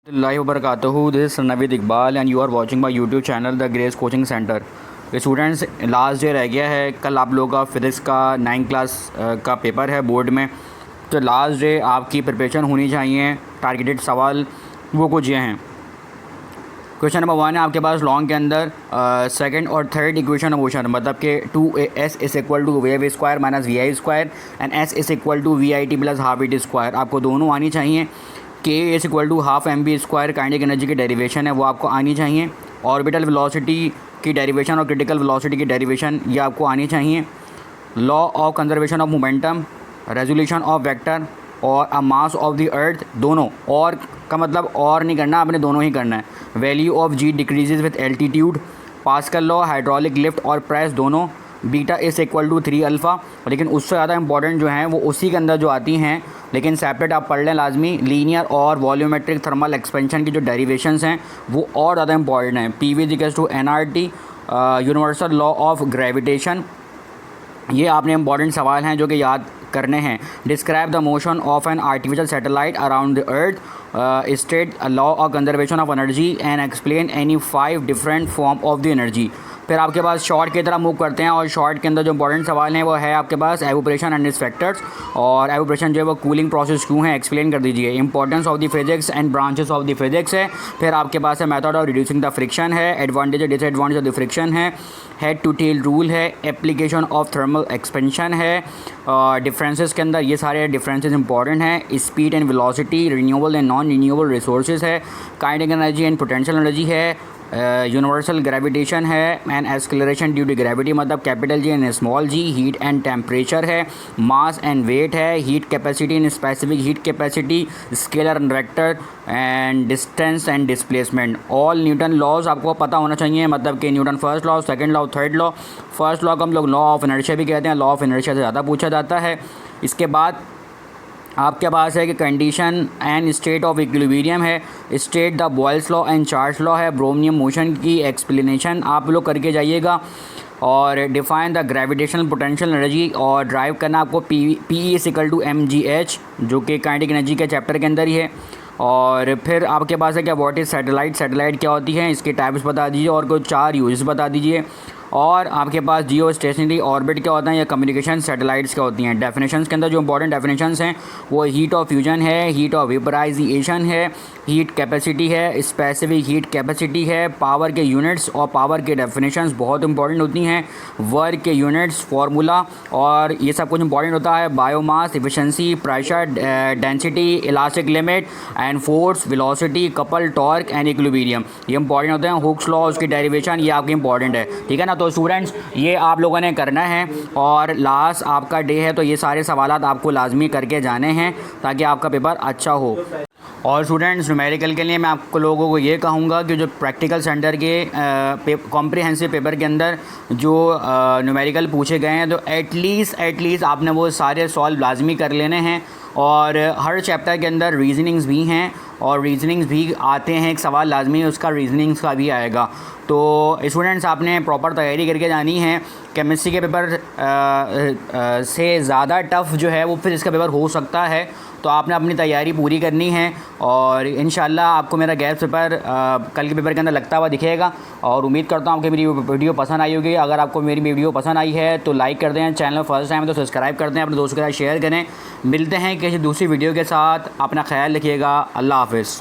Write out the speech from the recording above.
Live वबरकातुहू, this is Naveed Iqbal and you are watching my YouTube channel the grace coaching centre. Students, last day रह गया है। कल आप लोगों का फिज़िक्स का 9th क्लास का पेपर है बोर्ड में। तो लास्ट डे आपकी प्रिपरेशन होनी चाहिए। टारगेटेड सवाल वो कुछ ये हैं। क्वेश्चन नंबर 1 है आपके पास लॉन्ग के अंदर सेकंड और थर्ड इक्वेशन ऑफ मोशन, मतलब कि 2s is equal to wave square minus V I square and s is equal to V I T plus half V T square. आपको दोनों आनी चाहिए। k is equal to half M B square kinetic energy की derivation है, वो आपको आनी चाहिए। ऑर्बिटल वेलोसिटी की डेरिवेशन और क्रिटिकल वेलोसिटी की डेरिवेशन ये आपको आनी चाहिए। Law of conservation of momentum, resolution of vector और अ मास ऑफ द अर्थ, दोनों और का मतलब और नहीं करना, आपने दोनों ही करना है। Value of G decreases with altitude, Pascal law, hydraulic lift और प्रेस दोनों, beta is equal to 3 alpha. लेकिन उससे ज़्यादा इंपॉर्टेंट जो हैं वो उसी के अंदर जो आती हैं, लेकिन सेपरेट आप पढ़ लें लाजमी। लीनियर और वॉल्यूमेट्रिक थर्मल एक्सपेंशन की जो डेरिवेशंस हैं वो और ज़्यादा इंपॉर्टेंट हैं। P V equals to N R T, universal law of gravitation, ये आपने इंपॉर्टेंट सवाल हैं जो कि याद करने हैं। Describe the motion of an artificial satellite around the earth, state law of conservation of energy and explain any 5 different form of the energy. फिर आपके पास शॉर्ट की तरफ मूव करते हैं और शॉर्ट के अंदर जो इंपॉर्टेंट सवाल हैं वो है आपके पास एवोपरेशन एंड इट्स फैक्टर्स। और एवोपरेशन जो है वो कूलिंग प्रोसेस क्यों है, एक्सप्लेन कर दीजिए। Importance of the physics and branches of the physics है। फिर आपके पास है method of reducing the friction है, एडवांटेज और डिसएडवांटेज ऑफ द फ्रिक्शन है, हेड टू टेल रूल है, एप्लीकेशन ऑफ थर्मल एक्सपेंशन है। डिफरेंसेस के अंदर ये सारे डिफरेंसेस इंपॉर्टेंट हैं। Speed and velocity, renewable and non renewable resources है, kinetic energy and potential energy है, यूनिवर्सल ग्रेविटेशन है and acceleration due to gravity, मतलब capital G and small G. Heat and temperature है, मास एंड वेट है, heat capacity and specific heat capacity, scalar and vector and distance and displacement. All Newton laws आपको पता होना चाहिए, मतलब कि Newton first law, second law, third law. First law को हम लोग लॉ ऑफ इनर्शिया भी कहते हैं, लॉ ऑफ इनर्शिया से ज़्यादा पूछा जाता है। इसके बाद आपके पास है कि condition and state of equilibrium है, state the Boyle's law and Charles law है, ब्रोमियम मोशन की एक्सप्लेनेशन आप लोग करके जाइएगा। और define the gravitational potential energy और ड्राइव करना आपको P E is equal to M G H, जो कि काइनेटिक एनर्जी के चैप्टर के अंदर ही है। और फिर आपके पास है क्या व्हाट इज़ सैटेलाइट, सैटेलाइट क्या होती है, इसके टाइप्स बता दीजिए और कुछ 4 यूजेस बता दीजिए। और आपके पास जियो स्टेशनरी ऑर्बिट क्या होता है या कम्युनिकेशन सैटेलाइट्स क्या होती हैं। डेफिनेशंस के अंदर जो इंपॉर्टेंट डेफिनेशंस हैं वो हीट ऑफ फ्यूजन है, हीट ऑफ वेपराइजेशन है, हीट कैपेसिटी है, स्पेसिफिक हीट कैपेसिटी है, पावर के यूनिट्स और पावर के डेफिनेशंस बहुत इंपॉर्टेंट होती हैं, वर्क के यूनिट्स, फार्मूला और ये सब कुछ इंपॉर्टेंट होता है। Biomass, efficiency, pressure, density, elastic limit and force, velocity, couple, torque and equilibrium, ये इंपॉर्टेंट होते हैं। हुक्स लॉ, उसकी डेरिवेशन, ये आपके इंपॉर्टेंट है, ठीक है ना। तो स्टूडेंट्स ये आप लोगों ने करना है और लास्ट आपका डे है, तो ये सारे सवालात आपको लाजमी करके जाने हैं ताकि आपका पेपर अच्छा हो। और स्टूडेंट्स न्यूमेरिकल के लिए मैं आपको लोगों को ये कहूँगा कि जो प्रैक्टिकल सेंटर के कॉम्प्रिहेंसिव पेपर के अंदर जो न्यूमेरिकल पूछे गए हैं तो एटलीस्ट आपने वो सारे सॉल्व लाजमी कर लेने हैं। और हर चैप्टर के अंदर रीजनिंग्स भी हैं और रीजनिंग्स भी आते हैं, एक सवाल लाजमी उसका रीजनिंग्स का भी आएगा। तो स्टूडेंट्स आपने प्रॉपर तैयारी करके जानी है। केमिस्ट्री के पेपर से ज़्यादा टफ़ जो है वो फिर इसका पेपर हो सकता है, तो आपने अपनी तैयारी पूरी करनी है। और इंशाल्लाह आपको मेरा गैस पेपर कल के पेपर के अंदर लगता हुआ दिखेगा। और उम्मीद करता हूँ आपको मेरी वीडियो पसंद आई होगी। अगर आपको मेरी वीडियो पसंद आई है तो लाइक कर दें, चैनल फर्स्ट टाइम है तो सब्सक्राइब कर दें, अपने दोस्तों के साथ शेयर करें। मिलते हैं किसी दूसरी वीडियो के साथ, अपना ख्याल रखिएगा। अल्लाह हाफ़िज़।